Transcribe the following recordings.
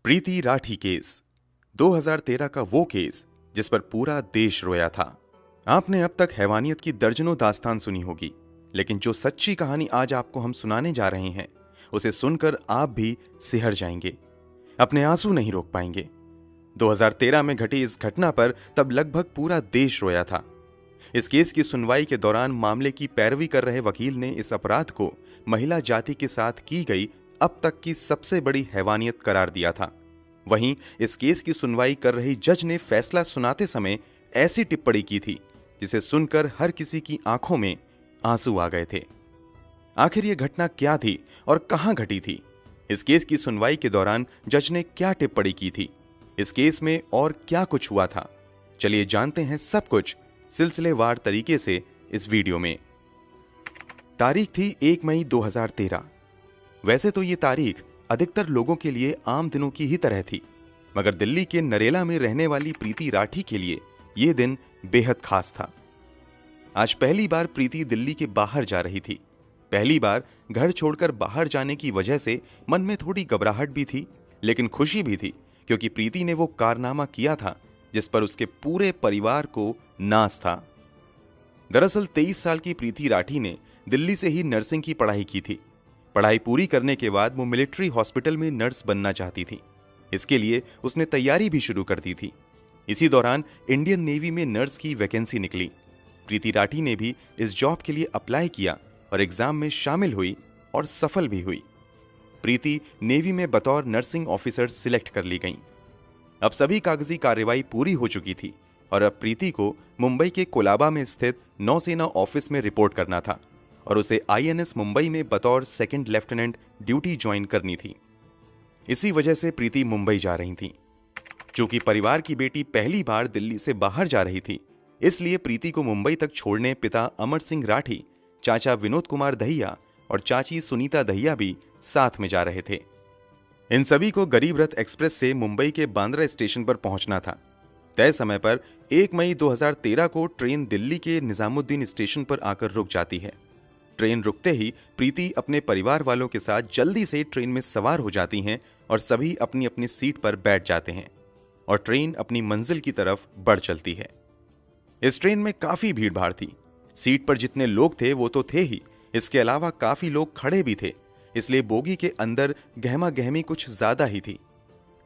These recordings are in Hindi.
प्रीति राठी केस 2013 का वो केस जिस पर पूरा देश रोया था। आपने अब तक हैवानियत की दर्जनों दास्तान सुनी होगी, लेकिन जो सच्ची कहानी आज आपको हम सुनाने जा रहे हैं उसे सुनकर आप भी सिहर जाएंगे, अपने आंसू नहीं रोक पाएंगे। 2013 में घटी इस घटना पर तब लगभग पूरा देश रोया था। इस केस की सुनवाई के दौरान मामले की पैरवी कर रहे वकील ने इस अपराध को महिला जाति के साथ की गई अब तक की सबसे बड़ी हैवानियत करार दिया था। वहीं इस केस की सुनवाई कर रही जज ने फैसला सुनाते समय ऐसी टिप्पणी की थी जिसे सुनकर हर किसी की आंखों में आंसू आ गए थे। आखिर यह घटना क्या थी और कहां घटी थी? इस केस की सुनवाई के दौरान जज ने क्या टिप्पणी की थी? इस केस में और क्या कुछ हुआ था? चलिए जानते हैं सब कुछ सिलसिलेवार तरीके से इस वीडियो में। तारीख थी 1 मई 2013। वैसे तो ये तारीख अधिकतर लोगों के लिए आम दिनों की ही तरह थी, मगर दिल्ली के नरेला में रहने वाली प्रीति राठी के लिए ये दिन बेहद खास था। आज पहली बार प्रीति दिल्ली के बाहर जा रही थी। पहली बार घर छोड़कर बाहर जाने की वजह से मन में थोड़ी घबराहट भी थी, लेकिन खुशी भी थी, क्योंकि प्रीति ने वो कारनामा किया था जिस पर उसके पूरे परिवार को नाज था। दरअसल 23 साल की प्रीति राठी ने दिल्ली से ही नर्सिंग की पढ़ाई की थी। पढ़ाई पूरी करने के बाद वो मिलिट्री हॉस्पिटल में नर्स बनना चाहती थी। इसके लिए उसने तैयारी भी शुरू कर दी थी। इसी दौरान इंडियन नेवी में नर्स की वैकेंसी निकली। प्रीति राठी ने भी इस जॉब के लिए अप्लाई किया और एग्जाम में शामिल हुई और सफल भी हुई। प्रीति नेवी में बतौर नर्सिंग ऑफिसर सिलेक्ट कर ली गई। अब सभी कागजी कार्रवाई पूरी हो चुकी थी और अब प्रीति को मुंबई के कोलाबा में स्थित नौसेना ऑफिस में रिपोर्ट करना था और उसे आईएनएस मुंबई में बतौर सेकंड लेफ्टिनेंट ड्यूटी ज्वाइन करनी थी। इसी वजह से प्रीति मुंबई जा रही थी। चूंकि परिवार की बेटी पहली बार दिल्ली से बाहर जा रही थी, इसलिए प्रीति को मुंबई तक छोड़ने पिता अमर सिंह राठी, चाचा विनोद कुमार दहिया और चाची सुनीता दहिया भी साथ में जा रहे थे। इन सभी को गरीब रथ एक्सप्रेस से मुंबई के बांद्रा स्टेशन पर पहुंचना था। तय समय पर 1 मई 2013 को ट्रेन दिल्ली के निजामुद्दीन स्टेशन पर आकर रुक जाती है। ट्रेन रुकते ही प्रीति अपने परिवार वालों के साथ जल्दी से ट्रेन में सवार हो जाती हैं और सभी अपनी अपनी सीट पर बैठ जाते हैं और ट्रेन अपनी मंजिल की तरफ बढ़ चलती है। इस ट्रेन में काफी भीड़ भाड़ थी। सीट पर जितने लोग थे वो तो थे ही, इसके अलावा काफी लोग खड़े भी थे, इसलिए बोगी के अंदर गहमा गहमी कुछ ज्यादा ही थी।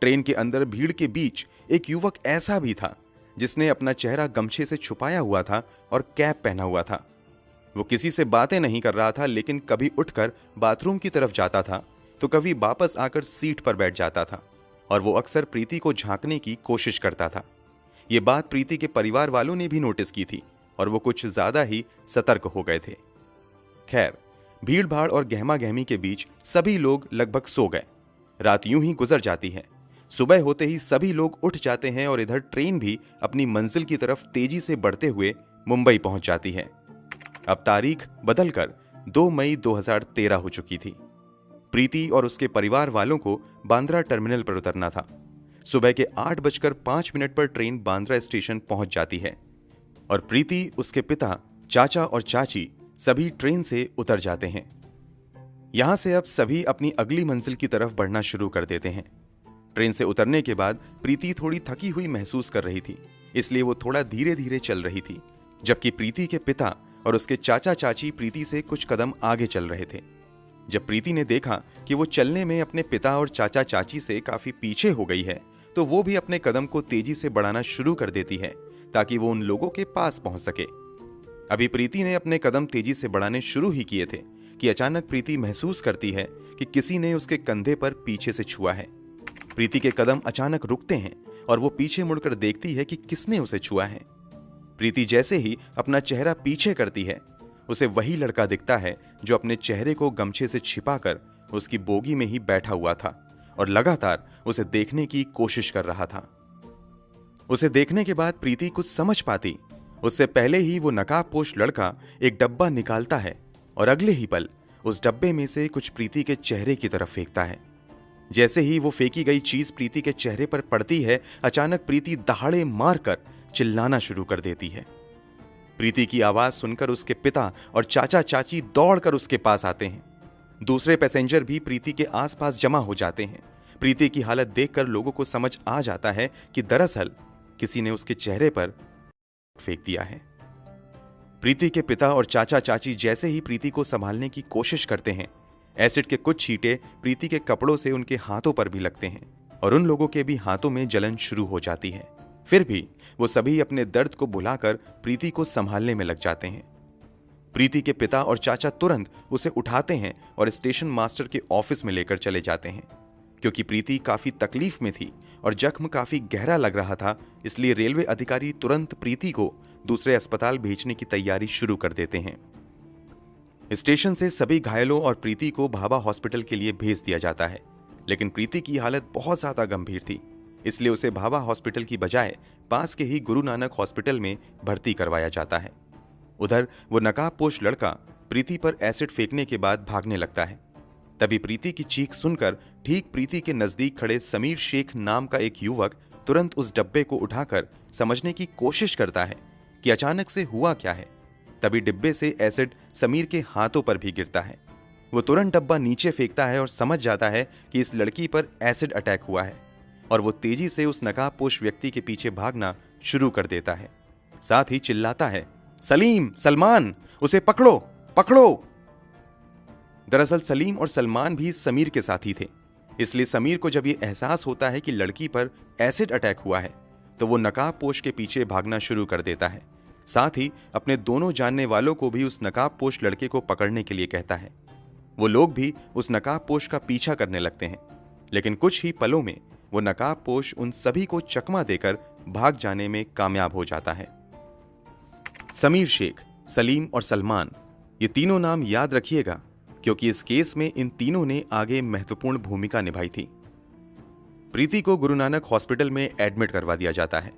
ट्रेन के अंदर भीड़ के बीच एक युवक ऐसा भी था जिसने अपना चेहरा गमछे से छुपाया हुआ था और कैप पहना हुआ था। वो किसी से बातें नहीं कर रहा था, लेकिन कभी उठकर बाथरूम की तरफ जाता था तो कभी वापस आकर सीट पर बैठ जाता था और वो अक्सर प्रीति को झांकने की कोशिश करता था। ये बात प्रीति के परिवार वालों ने भी नोटिस की थी और वो कुछ ज्यादा ही सतर्क हो गए थे। खैर, भीड़ भाड़ और गहमा गहमी के बीच सभी लोग लगभग सो गए। रात यूं ही गुजर जाती है। सुबह होते ही सभी लोग उठ जाते हैं और इधर ट्रेन भी अपनी मंजिल की तरफ तेजी से बढ़ते हुए मुंबई पहुंच जाती है। अब तारीख बदलकर 2 मई 2013 हो चुकी थी। प्रीति और उसके परिवार वालों को बांद्रा टर्मिनल पर उतरना था। सुबह के 8:05 पर ट्रेन बांद्रा स्टेशन पहुंच जाती है और प्रीति, उसके पिता, चाचा और चाची सभी ट्रेन से उतर जाते हैं। यहां से अब सभी अपनी अगली मंजिल की तरफ बढ़ना शुरू कर देते हैं। ट्रेन से उतरने के बाद प्रीति थोड़ी थकी हुई महसूस कर रही थी, इसलिए वो थोड़ा धीरे धीरे चल रही थी, जबकि प्रीति के पिता और उसके चाचा चाची प्रीति से कुछ कदम आगे चल रहे थे। जब प्रीति ने देखा कि वो चलने में अपने पिता और चाचा चाची से काफी पीछे हो गई है, तो वो भी अपने कदम को तेजी से बढ़ाना शुरू कर देती है ताकि वो उन लोगों के पास पहुंच सके। अभी प्रीति ने अपने कदम तेजी से बढ़ाने शुरू ही किए थे कि अचानक प्रीति महसूस करती है कि किसी ने उसके कंधे पर पीछे से छुआ है। प्रीति के कदम अचानक रुकते हैं और वो पीछे मुड़कर देखती है कि किसने उसे छुआ है। प्रीति जैसे ही अपना चेहरा पीछे करती है, उसे वही लड़का दिखता है जो अपने चेहरे को गमछे से छिपाकर उसकी बोगी में ही बैठा हुआ था और लगातार उसे देखने की कोशिश कर रहा था। उसे देखने के बाद प्रीति कुछ समझ पाती उससे पहले ही वो नकाबपोश लड़का एक डब्बा निकालता है और अगले ही पल उस डब्बे में से कुछ प्रीति के चेहरे की तरफ फेंकता है। जैसे ही वो फेंकी गई चीज प्रीति के चेहरे पर पड़ती है, अचानक प्रीति दहाड़े मारकर चिल्लाना शुरू कर देती है। प्रीति की आवाज सुनकर उसके पिता और चाचा चाची दौड़कर उसके पास आते हैं। दूसरे पैसेंजर भी प्रीति के आसपास जमा हो जाते हैं, प्रीति की हालत देखकर लोगों को समझ आ जाता है कि दरअसल किसी ने उसके चेहरे पर फेंक दिया है। प्रीति के पिता और चाचा चाची जैसे ही प्रीति को संभालने की कोशिश करते हैं, एसिड के कुछ छींटे प्रीति के कपड़ों से उनके हाथों पर भी लगते हैं और उन लोगों के भी हाथों में जलन शुरू हो जाती है। फिर भी वो सभी अपने दर्द को भुलाकर प्रीति को संभालने में लग जाते हैं। प्रीति के पिता और चाचा तुरंत उसे उठाते हैं और स्टेशन मास्टर के ऑफिस में लेकर चले जाते हैं। क्योंकि प्रीति काफी तकलीफ में थी और जख्म काफी गहरा लग रहा था, इसलिए रेलवे अधिकारी तुरंत प्रीति को दूसरे अस्पताल भेजने की तैयारी शुरू कर देते हैं। स्टेशन से सभी घायलों और प्रीति को भाभा हॉस्पिटल के लिए भेज दिया जाता है, लेकिन प्रीति की हालत बहुत ज्यादा गंभीर थी, इसलिए उसे भाभा हॉस्पिटल की बजाय पास के ही गुरु नानक हॉस्पिटल में भर्ती करवाया जाता है। उधर वो नकाबपोश लड़का प्रीति पर एसिड फेंकने के बाद भागने लगता है। तभी प्रीति की चीख सुनकर ठीक प्रीति के नजदीक खड़े समीर शेख नाम का एक युवक तुरंत उस डब्बे को उठाकर समझने की कोशिश करता है कि अचानक से हुआ क्या है। तभी डिब्बे से एसिड समीर के हाथों पर भी गिरता है। वो तुरंत डब्बा नीचे फेंकता है और समझ जाता है कि इस लड़की पर एसिड अटैक हुआ है और वो तेजी से उस नकाबपोश व्यक्ति के पीछे भागना शुरू कर देता है। साथ ही चिल्लाता है, सलीम, सलमान, उसे पकड़ो, पकड़ो। दरअसल सलीम और सलमान भी समीर के साथी थे, इसलिए समीर को जब ये एहसास होता है कि लड़की पर एसिड अटैक हुआ है तो वो नकाबपोश के पीछे भागना शुरू कर देता है। साथ ही अपने दोनों जानने वालों को भी उस नकाबपोश लड़के को पकड़ने के लिए कहता है। वो लोग भी उस नकाबपोश का पीछा करने लगते हैं, लेकिन कुछ ही पलों में वो नकाबपोश उन सभी को चकमा देकर भाग जाने में कामयाब हो जाता है। समीर शेख, सलीम और सलमान, ये तीनों नाम याद रखिएगा क्योंकि इस केस में इन तीनों ने आगे महत्वपूर्ण भूमिका निभाई थी। प्रीति को गुरु नानक हॉस्पिटल में एडमिट करवा दिया जाता है,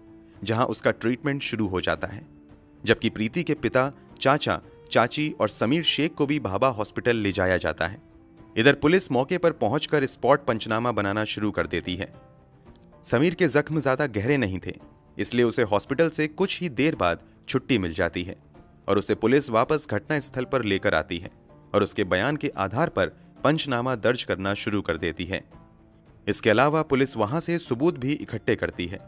जहां उसका ट्रीटमेंट शुरू हो जाता है, जबकि प्रीति के पिता, चाचा, चाची और समीर शेख को भी भाभा हॉस्पिटल ले जाया जाता है। इधर पुलिस मौके पर पहुंचकर स्पॉट पंचनामा बनाना शुरू कर देती है। समीर के जख्म ज्यादा गहरे नहीं थे, इसलिए उसे हॉस्पिटल से कुछ ही देर बाद छुट्टी मिल जाती है और उसे पुलिस वापस घटना स्थल पर लेकर आती है और उसके बयान के आधार पर पंचनामा दर्ज करना शुरू कर देती है। इसके अलावा पुलिस वहां से सबूत भी इकट्ठे करती है।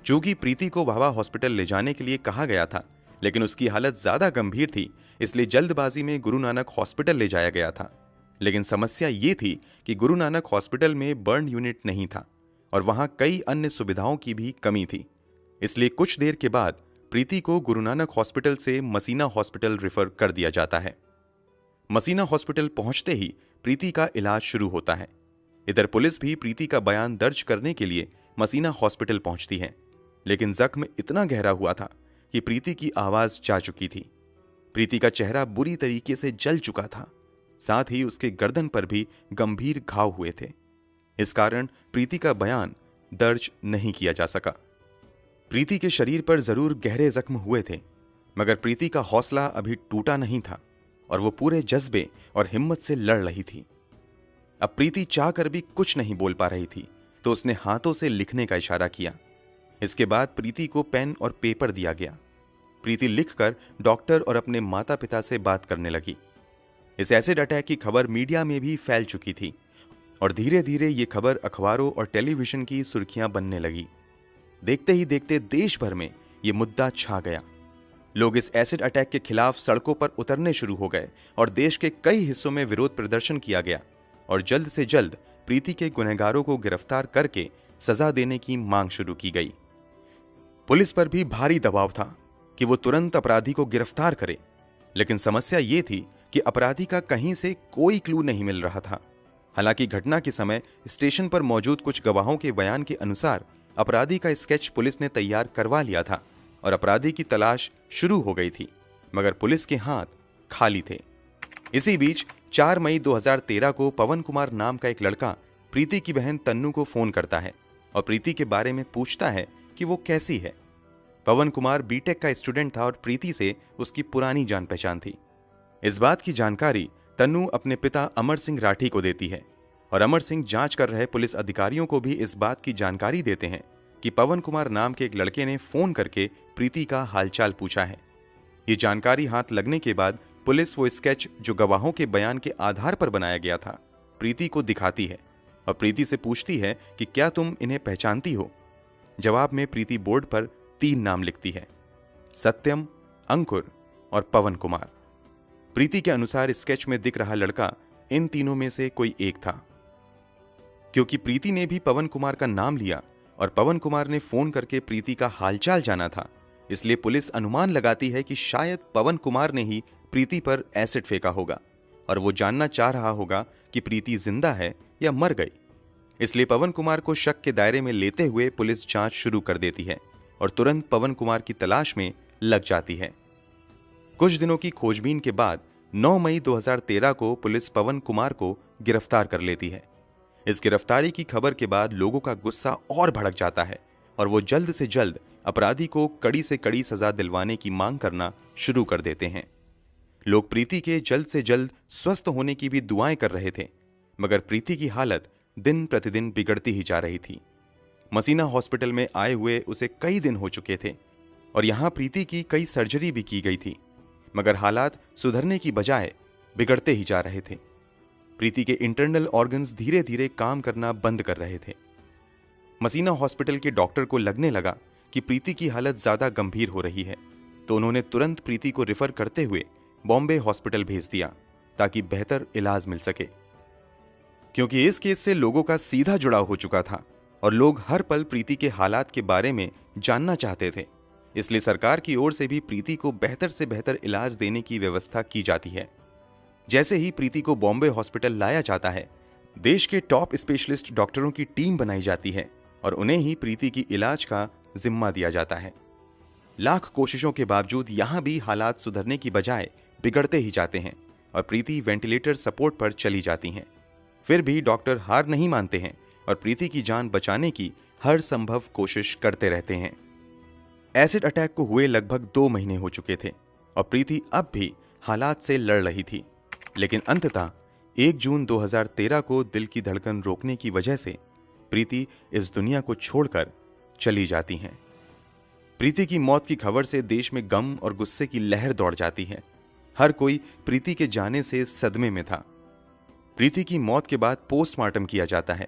चूंकि प्रीति को भाभा हॉस्पिटल ले जाने के लिए कहा गया था, लेकिन उसकी हालत ज्यादा गंभीर थी, इसलिए जल्दबाजी में गुरु नानक हॉस्पिटल ले जाया गया था। लेकिन समस्या ये थी कि गुरु नानक हॉस्पिटल में बर्न यूनिट नहीं था और वहां कई अन्य सुविधाओं की भी कमी थी। इसलिए कुछ देर के बाद प्रीति को गुरु नानक हॉस्पिटल से मसीना हॉस्पिटल रेफर कर दिया जाता है। मसीना हॉस्पिटल पहुंचते ही प्रीति का इलाज शुरू होता है। इधर पुलिस भी प्रीति का बयान दर्ज करने के लिए मसीना हॉस्पिटल पहुंचती है, लेकिन जख्म इतना गहरा हुआ था कि प्रीति की आवाज जा चुकी थी। प्रीति का चेहरा बुरी तरीके से जल चुका था, साथ ही उसके गर्दन पर भी गंभीर घाव हुए थे। इस कारण प्रीति का बयान दर्ज नहीं किया जा सका। प्रीति के शरीर पर जरूर गहरे जख्म हुए थे, मगर प्रीति का हौसला अभी टूटा नहीं था और वो पूरे जज्बे और हिम्मत से लड़ रही थी। अब प्रीति चाहकर भी कुछ नहीं बोल पा रही थी, तो उसने हाथों से लिखने का इशारा किया। इसके बाद प्रीति को पेन और पेपर दिया गया। प्रीति लिखकर डॉक्टर और अपने माता पिता से बात करने लगी। इस एसिड अटैक की खबर मीडिया में भी फैल चुकी थी और धीरे धीरे ये खबर अखबारों और टेलीविजन की सुर्खियां बनने लगी। देखते ही देखते देश भर में ये मुद्दा छा गया। लोग इस एसिड अटैक के खिलाफ सड़कों पर उतरने शुरू हो गए और देश के कई हिस्सों में विरोध प्रदर्शन किया गया और जल्द से जल्द प्रीति के गुनहगारों को गिरफ्तार करके सजा देने की मांग शुरू की गई। पुलिस पर भी भारी दबाव था कि वो तुरंत अपराधी को गिरफ्तार करे, लेकिन समस्या ये थी कि अपराधी का कहीं से कोई क्लू नहीं मिल रहा था। हालांकि घटना के समय स्टेशन पर मौजूद कुछ गवाहों के बयान के अनुसार अपराधी का स्केच पुलिस ने तैयार करवा लिया था और अपराधी की तलाश शुरू हो गई थी, मगर पुलिस के हाथ खाली थे। इसी बीच 4 मई 2013 को पवन कुमार नाम का एक लड़का प्रीति की बहन तन्नू को फोन करता है और प्रीति के बारे में पूछता है कि वो कैसी है। पवन कुमार बीटेक का स्टूडेंट था और प्रीति से उसकी पुरानी जान पहचान थी। इस बात की जानकारी तन्नू अपने पिता अमर सिंह राठी को देती है और अमर सिंह जांच कर रहे पुलिस अधिकारियों को भी इस बात की जानकारी देते हैं कि पवन कुमार नाम के एक लड़के ने फोन करके प्रीति का हालचाल पूछा है। ये जानकारी हाथ लगने के बाद पुलिस वो स्केच जो गवाहों के बयान के आधार पर बनाया गया था प्रीति को दिखाती है और प्रीति से पूछती है कि क्या तुम इन्हें पहचानती हो। जवाब में प्रीति बोर्ड पर 3 नाम लिखती है, सत्यम, अंकुर और पवन कुमार। प्रीति के अनुसार स्केच में दिख रहा लड़का इन तीनों में से कोई एक था। क्योंकि प्रीति ने भी पवन कुमार का नाम लिया और पवन कुमार ने फोन करके प्रीति का हालचाल जाना था, इसलिए पुलिस अनुमान लगाती है कि शायद पवन कुमार ने ही प्रीति पर एसिड फेंका होगा और वो जानना चाह रहा होगा कि प्रीति जिंदा है या मर गई। इसलिए पवन कुमार को शक के दायरे में लेते हुए पुलिस जांच शुरू कर देती है और तुरंत पवन कुमार की तलाश में लग जाती है। कुछ दिनों की खोजबीन के बाद 9 मई 2013 को पुलिस पवन कुमार को गिरफ्तार कर लेती है। इस गिरफ्तारी की खबर के बाद लोगों का गुस्सा और भड़क जाता है और वो जल्द से जल्द अपराधी को कड़ी से कड़ी सजा दिलवाने की मांग करना शुरू कर देते हैं। लोग प्रीति के जल्द से जल्द स्वस्थ होने की भी दुआएं कर रहे थे, मगर प्रीति की हालत दिन प्रतिदिन बिगड़ती ही जा रही थी। मसीना हॉस्पिटल में आए हुए उसे कई दिन हो चुके थे और यहां प्रीति की कई सर्जरी भी की गई थी, मगर हालात सुधरने की बजाय बिगड़ते ही जा रहे थे। प्रीति के इंटरनल ऑर्गन्स धीरे धीरे काम करना बंद कर रहे थे। मसीना हॉस्पिटल के डॉक्टर को लगने लगा कि प्रीति की हालत ज्यादा गंभीर हो रही है, तो उन्होंने तुरंत प्रीति को रिफर करते हुए बॉम्बे हॉस्पिटल भेज दिया ताकि बेहतर इलाज मिल सके। क्योंकि इस केस से लोगों का सीधा जुड़ाव हो चुका था और लोग हर पल प्रीति के हालात के बारे में जानना चाहते थे, इसलिए सरकार की ओर से भी प्रीति को बेहतर से बेहतर इलाज देने की व्यवस्था की जाती है। जैसे ही प्रीति को बॉम्बे हॉस्पिटल लाया जाता है, देश के टॉप स्पेशलिस्ट डॉक्टरों की टीम बनाई जाती है और उन्हें ही प्रीति की इलाज का जिम्मा दिया जाता है। लाख कोशिशों के बावजूद यहां भी हालात सुधरने की बजाय बिगड़ते ही जाते हैं और प्रीति वेंटिलेटर सपोर्ट पर चली जाती हैं। फिर भी डॉक्टर हार नहीं मानते हैं और प्रीति की जान बचाने की हर संभव कोशिश करते रहते हैं। एसिड अटैक को हुए लगभग 2 महीने हो चुके थे और प्रीति अब भी हालात से लड़ रही थी, लेकिन अंततः 1 जून 2013 को दिल की धड़कन रोकने की वजह से प्रीति इस दुनिया को छोड़कर चली जाती हैं। प्रीति की मौत की खबर से देश में गम और गुस्से की लहर दौड़ जाती है। हर कोई प्रीति के जाने से सदमे में था। प्रीति की मौत के बाद पोस्टमार्टम किया जाता है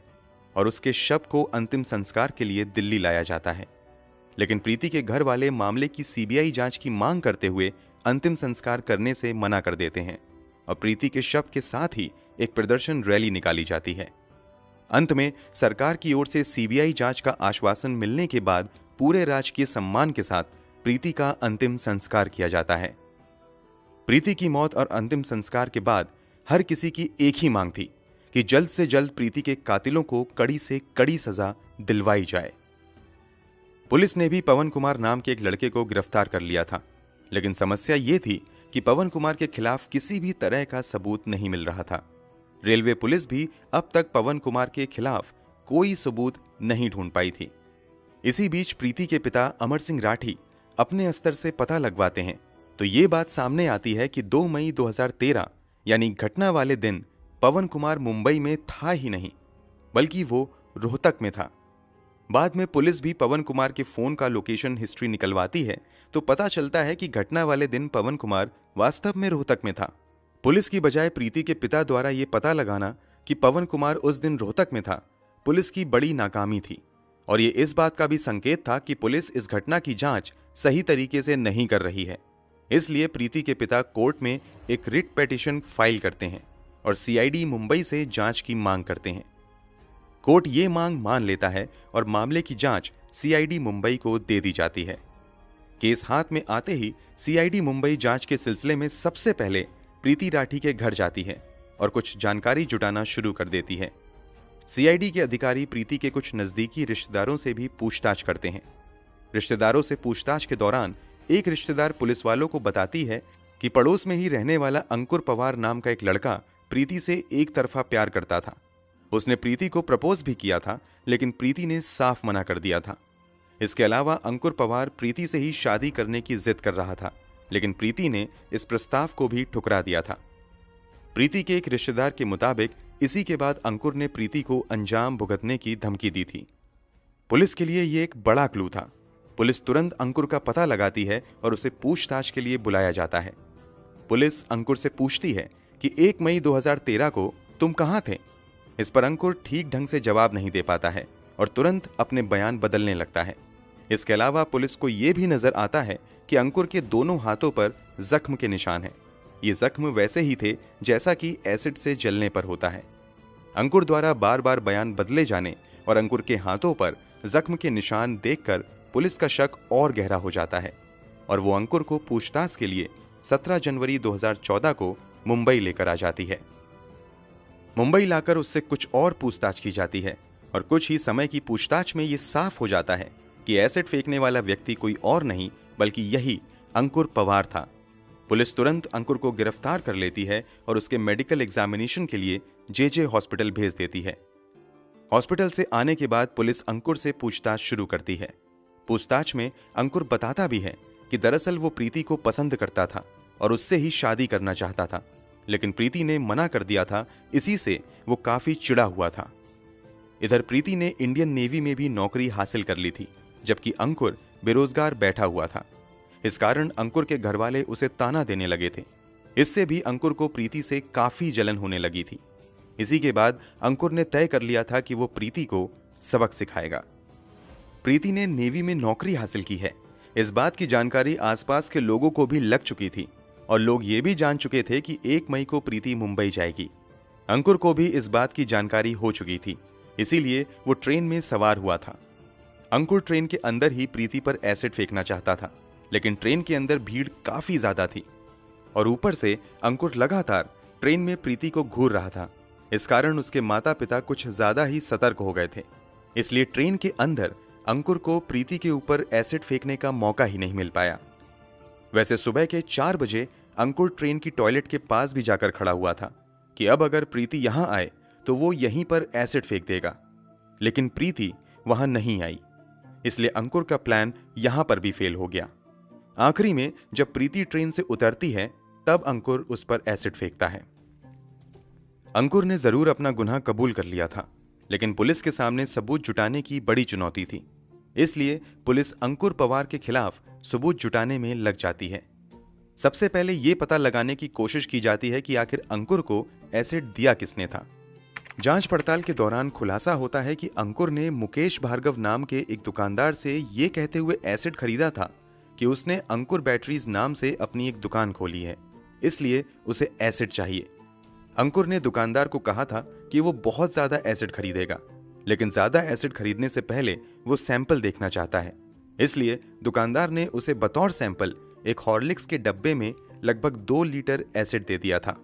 और उसके शव को अंतिम संस्कार के लिए दिल्ली लाया जाता है, लेकिन प्रीति के घर वाले मामले की सीबीआई जांच की मांग करते हुए अंतिम संस्कार करने से मना कर देते हैं और प्रीति के शव के साथ ही एक प्रदर्शन रैली निकाली जाती है। अंत में सरकार की ओर से सीबीआई जांच का आश्वासन मिलने के बाद पूरे राजकीय सम्मान के साथ प्रीति का अंतिम संस्कार किया जाता है। प्रीति की मौत और अंतिम संस्कार के बाद हर किसी की एक ही मांग थी कि जल्द से जल्द प्रीति के कातिलों को कड़ी से कड़ी सजा दिलवाई जाए। पुलिस ने भी पवन कुमार नाम के एक लड़के को गिरफ्तार कर लिया था, लेकिन समस्या ये थी कि पवन कुमार के खिलाफ किसी भी तरह का सबूत नहीं मिल रहा था। रेलवे पुलिस भी अब तक पवन कुमार के खिलाफ कोई सबूत नहीं ढूंढ पाई थी। इसी बीच प्रीति के पिता अमर सिंह राठी अपने स्तर से पता लगवाते हैं तो ये बात सामने आती है कि 2 मई 2013 यानी घटना वाले दिन पवन कुमार मुंबई में था ही नहीं, बल्कि वो रोहतक में था। बाद में पुलिस भी पवन कुमार के फोन का लोकेशन हिस्ट्री निकलवाती है तो पता चलता है कि घटना वाले दिन पवन कुमार वास्तव में रोहतक में था। पुलिस की बजाय प्रीति के पिता द्वारा यह पता लगाना कि पवन कुमार उस दिन रोहतक में था, पुलिस की बड़ी नाकामी थी और ये इस बात का भी संकेत था कि पुलिस इस घटना की जांच सही तरीके से नहीं कर रही है। इसलिए प्रीति के पिता कोर्ट में एक रिट पिटीशन फाइल करते हैं और सीआईडी मुंबई से जांच की मांग करते हैं। कोर्ट ये मांग मान लेता है और मामले की जांच सीआईडी मुंबई को दे दी जाती है। केस हाथ में आते ही सीआईडी मुंबई जांच के सिलसिले में सबसे पहले प्रीति राठी के घर जाती है और कुछ जानकारी जुटाना शुरू कर देती है। सीआईडी के अधिकारी प्रीति के कुछ नजदीकी रिश्तेदारों से भी पूछताछ करते हैं। रिश्तेदारों से पूछताछ के दौरान एक रिश्तेदार पुलिस वालों को बताती है कि पड़ोस में ही रहने वाला अंकुर पवार नाम का एक लड़का प्रीति से एक तरफा प्यार करता था। उसने प्रीति को प्रपोज भी किया था, लेकिन प्रीति ने साफ मना कर दिया था। इसके अलावा अंकुर पवार प्रीति से ही शादी करने की जिद कर रहा था, लेकिन प्रीति ने इस प्रस्ताव को भी ठुकरा दिया था। प्रीति के एक रिश्तेदार के मुताबिक इसी के बाद अंकुर ने प्रीति को अंजाम भुगतने की धमकी दी थी। पुलिस के लिए यह एक बड़ा क्लू था। पुलिस तुरंत अंकुर का पता लगाती है और उसे पूछताछ के लिए बुलाया जाता है। पुलिस अंकुर से पूछती है कि 1 मई 2013 को तुम कहां थे? इस पर अंकुर ठीक ढंग से जवाब नहीं दे पाता है और तुरंत अपने बयान बदलने लगता है। इसके अलावा पुलिस को यह भी नजर आता है कि अंकुर के दोनों हाथों पर जख्म के निशान हैं। ये जख्म वैसे ही थे जैसा कि एसिड से जलने पर होता है। अंकुर द्वारा बार बार बयान बदले जाने और अंकुर के हाथों पर जख्म के निशान देखकर पुलिस का शक और गहरा हो जाता है और वो अंकुर को पूछताछ के लिए 17 जनवरी 2014 को मुंबई लेकर आ जाती है। मुंबई लाकर उससे कुछ और पूछताछ की जाती है और कुछ ही समय की पूछताछ में ये साफ हो जाता है कि एसिड फेंकने वाला व्यक्ति कोई और नहीं बल्कि यही अंकुर पवार था। पुलिस तुरंत अंकुर को गिरफ्तार कर लेती है और उसके मेडिकल एग्जामिनेशन के लिए जेजे हॉस्पिटल भेज देती है। हॉस्पिटल से आने के बाद पुलिस अंकुर से पूछताछ शुरू करती है। पूछताछ में अंकुर बताता भी है कि दरअसल वो प्रीति को पसंद करता था और उससे ही शादी करना चाहता था, लेकिन प्रीति ने मना कर दिया था। इसी से वो काफी चिढ़ा हुआ था। इधर प्रीति ने इंडियन नेवी में भी नौकरी हासिल कर ली थी, जबकि अंकुर बेरोजगार बैठा हुआ था। इस कारण अंकुर के घरवाले उसे ताना देने लगे थे। इससे भी अंकुर को प्रीति से काफी जलन होने लगी थी। इसी के बाद अंकुर ने तय कर लिया था कि वो प्रीति को सबक सिखाएगा। प्रीति ने नेवी में नौकरी हासिल की है, इस बात की जानकारी आसपास के लोगों को भी लग चुकी थी और लोग ये भी जान चुके थे कि 1 मई को प्रीति मुंबई जाएगी। अंकुर को भी इस बात की जानकारी हो चुकी थी, इसीलिए वो ट्रेन में सवार हुआ था। अंकुर ट्रेन के अंदर ही प्रीति पर एसिड फेंकना चाहता था, लेकिन ट्रेन के अंदर भीड़ काफी ज्यादा थी और ऊपर से अंकुर लगातार ट्रेन में प्रीति को घूर रहा था। इस कारण उसके माता पिता कुछ ज्यादा ही सतर्क हो गए थे, इसलिए ट्रेन के अंदर अंकुर को प्रीति के ऊपर एसिड फेंकने का मौका ही नहीं मिल पाया। वैसे सुबह के 4 बजे अंकुर ट्रेन की टॉयलेट के पास भी जाकर खड़ा हुआ था कि अब अगर प्रीति यहां आए तो वो यहीं पर एसिड फेंक देगा, लेकिन प्रीति वहां नहीं आई, इसलिए अंकुर का प्लान यहां पर भी फेल हो गया। आखिरी में जब प्रीति ट्रेन से उतरती है तब अंकुर उस पर एसिड फेंकता है। अंकुर ने जरूर अपना गुनाह कबूल कर लिया था, लेकिन पुलिस के सामने सबूत जुटाने की बड़ी चुनौती थी, इसलिए पुलिस अंकुर पवार के खिलाफ सबूत जुटाने में लग जाती है। सबसे पहले यह पता लगाने की कोशिश की जाती है कि आखिर अंकुर को एसिड दिया किसने था। जांच पड़ताल के दौरान खुलासा होता है कि अंकुर ने मुकेश भार्गव नाम के एक दुकानदार से यह कहते हुए एसिड खरीदा था कि उसने अंकुर बैटरीज नाम से अपनी एक दुकान खोली है, इसलिए उसे एसिड चाहिए। अंकुर ने दुकानदार को कहा था कि वो बहुत ज्यादा एसिड खरीदेगा, लेकिन ज्यादा एसिड खरीदने से पहले वो सैंपल देखना चाहता है, इसलिए दुकानदार ने उसे बतौर सैंपल एक हॉर्लिक्स के डब्बे में लगभग 2 लीटर एसिड दे दिया था।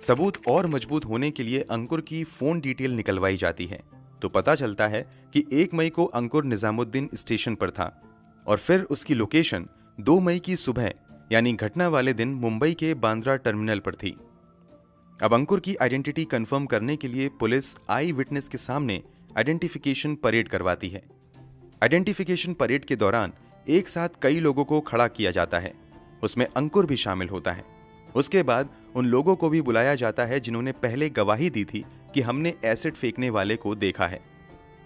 सबूत और मजबूत होने के लिए अंकुर की फोन डिटेल निकलवाई जाती है, तो पता चलता है कि 1 मई को अंकुर निजामुद्दीन स्टेशन पर था और फिर उसकी लोकेशन 2 मई की सुबह यानी घटना वाले दिन मुंबई के बांद्रा टर्मिनल पर थी। अब अंकुर की आइडेंटिटी कंफर्म करने के लिए पुलिस आई विटनेस के सामने आइडेंटिफिकेशन परेड करवाती है। आइडेंटिफिकेशन परेड के दौरान एक साथ कई लोगों को खड़ा किया जाता है, उसमें अंकुर भी शामिल होता है। उसके बाद उन लोगों को भी बुलाया जाता है जिन्होंने पहले गवाही दी थी कि हमने एसिड फेंकने वाले को देखा है।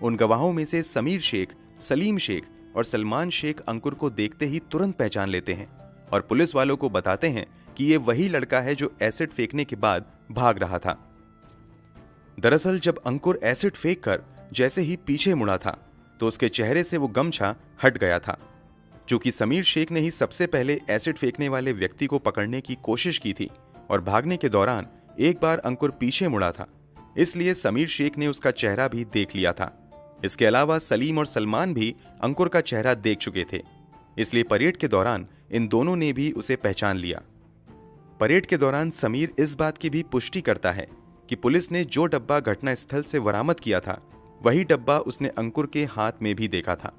उन गवाहों में से समीर शेख, सलीम शेख और सलमान शेख अंकुर को देखते ही तुरंत पहचान लेते हैं और पुलिस वालों को बताते हैं कि ये वही लड़का है जो एसिड फेंकने के बाद भाग रहा था। दरअसल जब अंकुर एसिड फेंक कर जैसे ही पीछे मुड़ा था तो उसके चेहरे से वो गमछा हट गया था। चूंकि समीर शेख ने ही सबसे पहले एसिड फेंकने वाले व्यक्ति को पकड़ने की कोशिश की थी और भागने के दौरान एक बार अंकुर पीछे मुड़ा था, इसलिए समीर शेख ने उसका चेहरा भी देख लिया था। इसके अलावा सलीम और सलमान भी अंकुर का चेहरा देख चुके थे, इसलिए परेड के दौरान इन दोनों ने भी उसे पहचान लिया। परेड के दौरान समीर इस बात की भी पुष्टि करता है कि पुलिस ने जो डब्बा घटना स्थल से बरामद किया था वही डब्बा उसने अंकुर के हाथ में भी देखा था।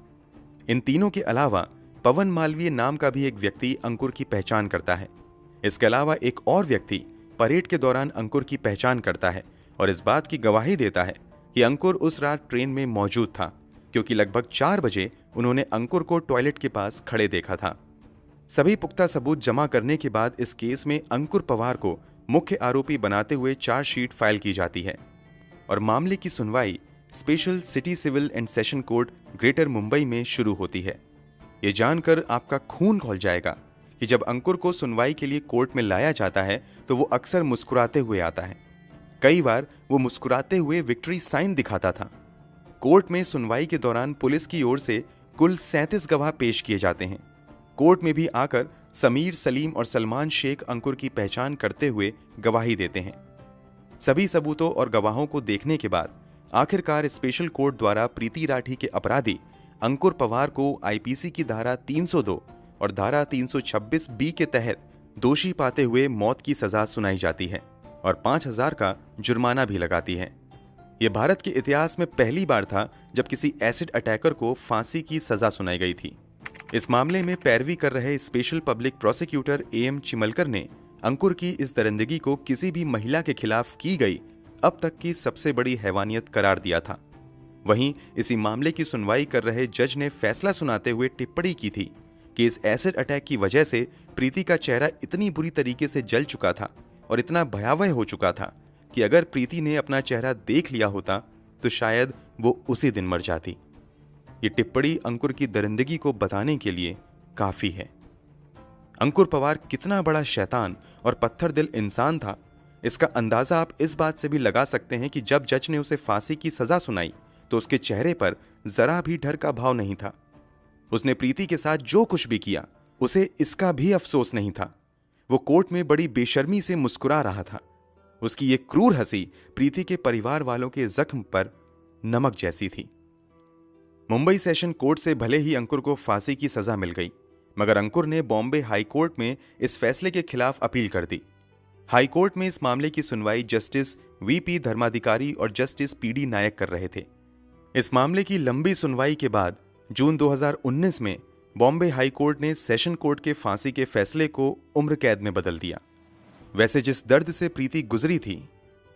इन तीनों के अलावा पवन मालवीय नाम का भी एक व्यक्ति अंकुर की पहचान करता है। इसके अलावा एक और व्यक्ति परेड के दौरान अंकुर की पहचान करता है और इस बात की गवाही देता है कि अंकुर उस रात ट्रेन में मौजूद था, क्योंकि लगभग 4 बजे उन्होंने अंकुर को टॉयलेट के पास खड़े देखा था। सभी पुख्ता सबूत जमा करने के बाद इस केस में अंकुर पवार को मुख्य आरोपी बनाते हुए चार्जशीट फाइल की जाती है और मामले की सुनवाई special city civil and session court greater Mumbai में शुरू होती है। ये जानकर आपका खून खौल जाएगा कि जब अंकुर को सुनवाई के लिए कोर्ट में लाया जाता है तो वो अक्सर मुस्कुराते हुए आता है। कई बार वो मुस्कुराते हुए विक्ट्री साइन दिखाता था। कोर्ट में सुनवाई के दौरान पुलिस की ओर से कुल 37 गवाह पेश किए जाते हैं। कोर्ट में भी आकर समीर, सलीम और सलमान शेख अंकुर की पहचान करते हुए गवाही देते हैं। सभी सबूतों और गवाहों को देखने के बाद आखिरकार स्पेशल कोर्ट द्वारा प्रीति राठी के अपराधी अंकुर पवार को आईपीसी की धारा 302 और धारा 326 बी के तहत दोषी पाते हुए मौत की सजा सुनाई जाती है और 5,000 का जुर्माना भी लगाती है। यह भारत के इतिहास में पहली बार था जब किसी एसिड अटैकर को फांसी की सजा सुनाई गई थी। इस मामले में पैरवी कर रहे स्पेशल पब्लिक प्रोसिक्यूटर एएम चिमलकर ने अंकुर की इस दरिंदगी को किसी भी महिला के खिलाफ की गई अब तक की सबसे बड़ी हैवानियत करार दिया था। वहीं इसी मामले की सुनवाई कर रहे जज ने फैसला सुनाते हुए टिप्पणी की थी कि इस एसिड अटैक की वजह से प्रीति का चेहरा इतनी बुरी तरीके से जल चुका था और इतना भयावह हो चुका था कि अगर प्रीति ने अपना चेहरा देख लिया होता तो शायद वो उसी दिन मर जाती। ये टिप्पणी अंकुर की दरिंदगी को बताने के लिए काफी है। अंकुर पवार कितना बड़ा शैतान और पत्थर दिल इंसान था, इसका अंदाजा आप इस बात से भी लगा सकते हैं कि जब जज ने उसे फांसी की सजा सुनाई तो उसके चेहरे पर जरा भी डर का भाव नहीं था। उसने प्रीति के साथ जो कुछ भी किया उसे इसका भी अफसोस नहीं था। वो कोर्ट में बड़ी बेशर्मी से मुस्कुरा रहा था। उसकी ये क्रूर हंसी प्रीति के परिवार वालों के जख्म पर नमक जैसी थी। मुंबई सेशन कोर्ट से भले ही अंकुर को फांसी की सजा मिल गई, मगर अंकुर ने बॉम्बे हाई कोर्ट में इस फैसले के खिलाफ अपील कर दी। हाई कोर्ट में इस मामले की सुनवाई जस्टिस वीपी धर्माधिकारी और जस्टिस पीडी नायक कर रहे थे। इस मामले की लंबी सुनवाई के बाद जून 2019 में बॉम्बे हाई कोर्ट ने सेशन कोर्ट के फांसी के फैसले को उम्र कैद में बदल दिया। वैसे जिस दर्द से प्रीति गुजरी थी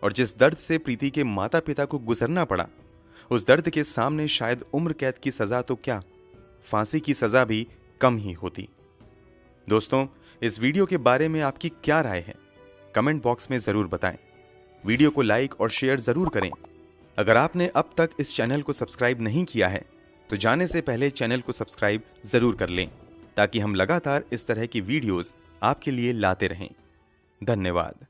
और जिस दर्द से प्रीति के माता पिता को गुजरना पड़ा, उस दर्द के सामने शायद उम्र कैद की सजा तो क्या, फांसी की सजा भी कम ही होती। दोस्तों, इस वीडियो के बारे में आपकी क्या राय है, कमेंट बॉक्स में जरूर बताएं। वीडियो को लाइक और शेयर जरूर करें। अगर आपने अब तक इस चैनल को सब्सक्राइब नहीं किया है तो जाने से पहले चैनल को सब्सक्राइब जरूर कर लें ताकि हम लगातार इस तरह की वीडियोस आपके लिए लाते रहें। धन्यवाद।